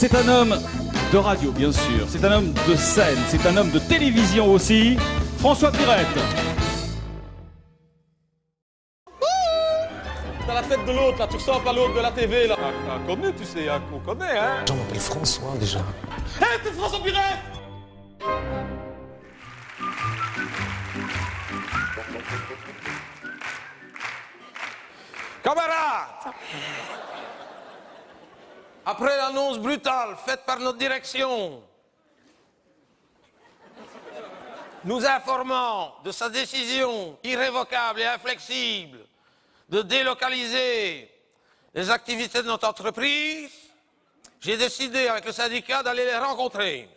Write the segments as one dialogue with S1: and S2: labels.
S1: C'est un homme de radio, bien sûr. C'est un homme de scène. C'est un homme de télévision aussi. François Pirette.
S2: T'as la tête de l'autre, là. Tu ressembles à l'autre de la TV, là. Connu, tu sais, on connaît, hein.
S3: Je m'appelle François, déjà.
S2: Hé, t'es François Pirette!
S4: Camarades, après l'annonce brutale faite par notre direction, nous informant de sa décision irrévocable et inflexible de délocaliser les activités de notre entreprise, j'ai décidé avec le syndicat d'aller les rencontrer.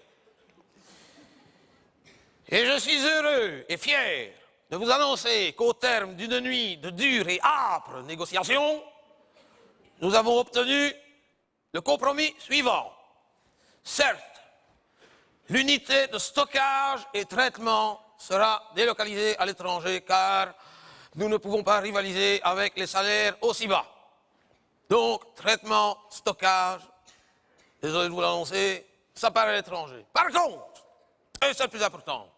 S4: Et je suis heureux et fier de vous annoncer qu'au terme d'une nuit de dures et âpres négociations, nous avons obtenu le compromis suivant. Certes, l'unité de stockage et traitement sera délocalisée à l'étranger car nous ne pouvons pas rivaliser avec les salaires aussi bas. Donc, traitement, stockage, désolé de vous l'annoncer, ça part à l'étranger. Par contre, et c'est le plus important,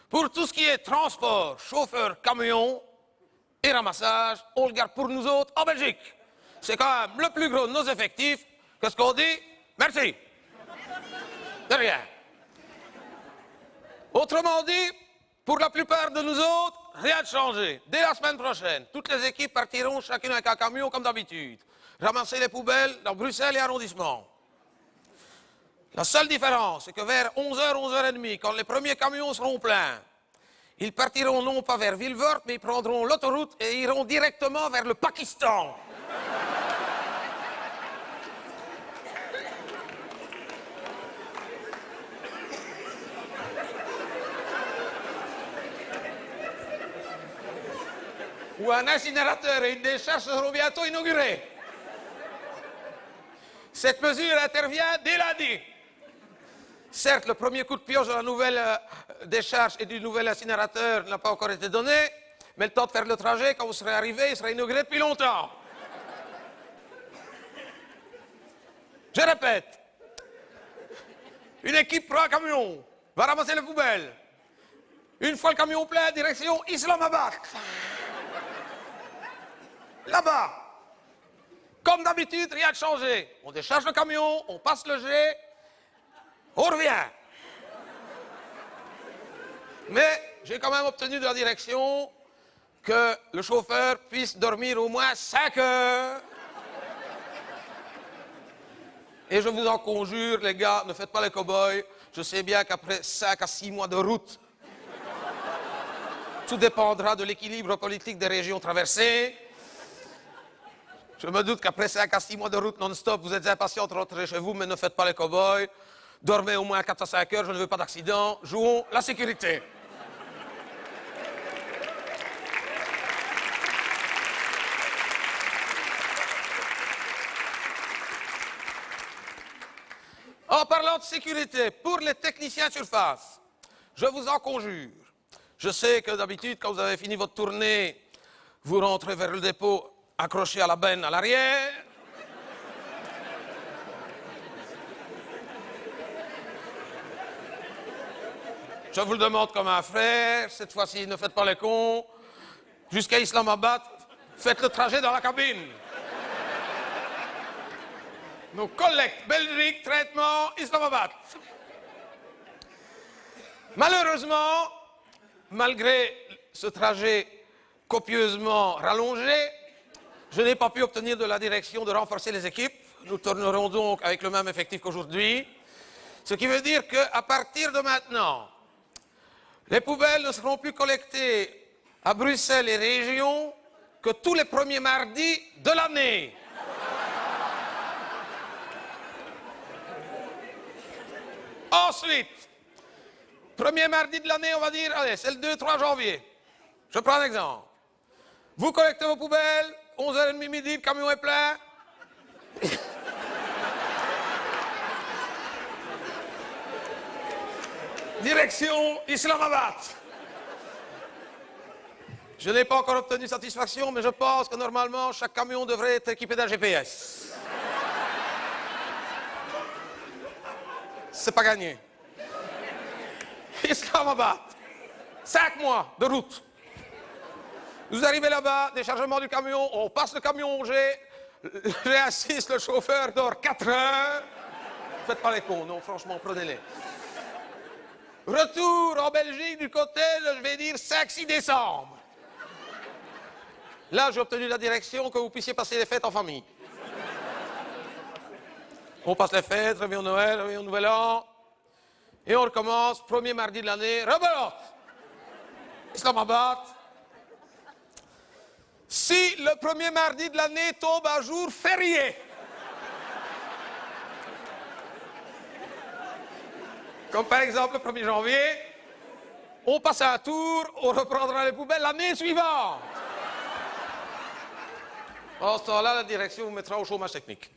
S4: pour tout ce qui est transport, chauffeur, camion et ramassage, on le garde pour nous autres en Belgique. C'est quand même le plus gros de nos effectifs. Qu'est-ce qu'on dit? Merci. De rien. Autrement dit, pour la plupart de nous autres, rien de changé. Dès la semaine prochaine, toutes les équipes partiront chacune avec un camion comme d'habitude. Ramasser les poubelles dans Bruxelles et arrondissement. La seule différence, c'est que vers 11h, 11h30, quand les premiers camions seront pleins, ils partiront non pas vers Vilvoorde, mais ils prendront l'autoroute et iront directement vers le Pakistan. Où un incinérateur et une décharge seront bientôt inaugurés. Cette mesure intervient dès lundi. Certes, le premier coup de pioche de la nouvelle décharge et du nouvel incinérateur n'a pas encore été donné, mais le temps de faire le trajet, quand vous serez arrivé, il sera inauguré depuis longtemps. Je répète, une équipe prend un camion, va ramasser les poubelles. Une fois le camion plein, direction Islamabad. Là-bas, comme d'habitude, rien de changé. On décharge le camion, on passe le jet, on revient. Mais j'ai quand même obtenu de la direction que le chauffeur puisse dormir au moins 5 heures. Et je vous en conjure, les gars, ne faites pas les cow-boys. Je sais bien qu'après 5 à 6 mois de route, tout dépendra de l'équilibre politique des régions traversées. Je me doute qu'après 5 à 6 mois de route non-stop, vous êtes impatient de rentrer chez vous, mais ne faites pas les cow-boys. Dormez au moins 4 à 5 heures, je ne veux pas d'accident. Jouons la sécurité. En parlant de sécurité, pour les techniciens de surface, je vous en conjure. Je sais que d'habitude, quand vous avez fini votre tournée, vous rentrez vers le dépôt accroché à la benne à l'arrière. Je vous le demande comme un frère, cette fois-ci, ne faites pas les cons. Jusqu'à Islamabad, faites le trajet dans la cabine. Nos collecte, Belgique, traitement, Islamabad. Malheureusement, malgré ce trajet copieusement rallongé, je n'ai pas pu obtenir de la direction de renforcer les équipes. Nous tournerons donc avec le même effectif qu'aujourd'hui. Ce qui veut dire qu'à partir de maintenant, les poubelles ne seront plus collectées à Bruxelles et région que tous les premiers mardis de l'année. Ensuite, premier mardi de l'année, on va dire, allez, c'est le 2-3 janvier. Je prends un exemple. Vous collectez vos poubelles, 11h30 midi, le camion est plein. Direction Islamabad. Je n'ai pas encore obtenu satisfaction, mais je pense que normalement, chaque camion devrait être équipé d'un GPS. c'est pas gagné. Islamabad, 5 mois de route. Vous arrivez là-bas, déchargement du camion, on passe le camion, j'assiste, le chauffeur dort 4 heures. Faites pas les cons, non, franchement, prenez-les. Retour en Belgique du côté, je vais dire 5-6 décembre. Là, j'ai obtenu la direction que vous puissiez passer les fêtes en famille. On passe les fêtes, réveillon Noël, réveillon Nouvel An. Et on recommence, premier mardi de l'année, rebelote. Islamabad. Si le premier mardi de l'année tombe un jour férié, comme par exemple le 1er janvier, on passe un tour, on reprendra les poubelles l'année suivante. En ce temps-là, la direction vous mettra au chômage technique.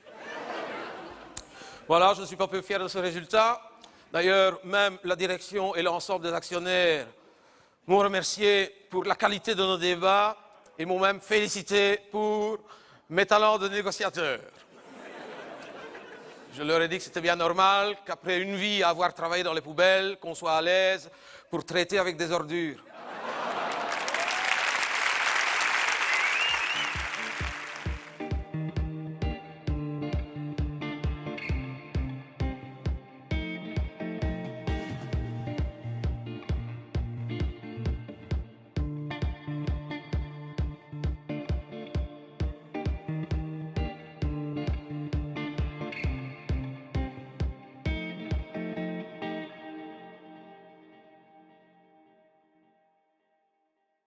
S4: Voilà, je ne suis pas peu fier de ce résultat. D'ailleurs, même la direction et l'ensemble des actionnaires m'ont remercié pour la qualité de nos débats et m'ont même félicité pour mes talents de négociateur. Je leur ai dit que c'était bien normal qu'après une vie à avoir travaillé dans les poubelles, qu'on soit à l'aise pour traiter avec des ordures.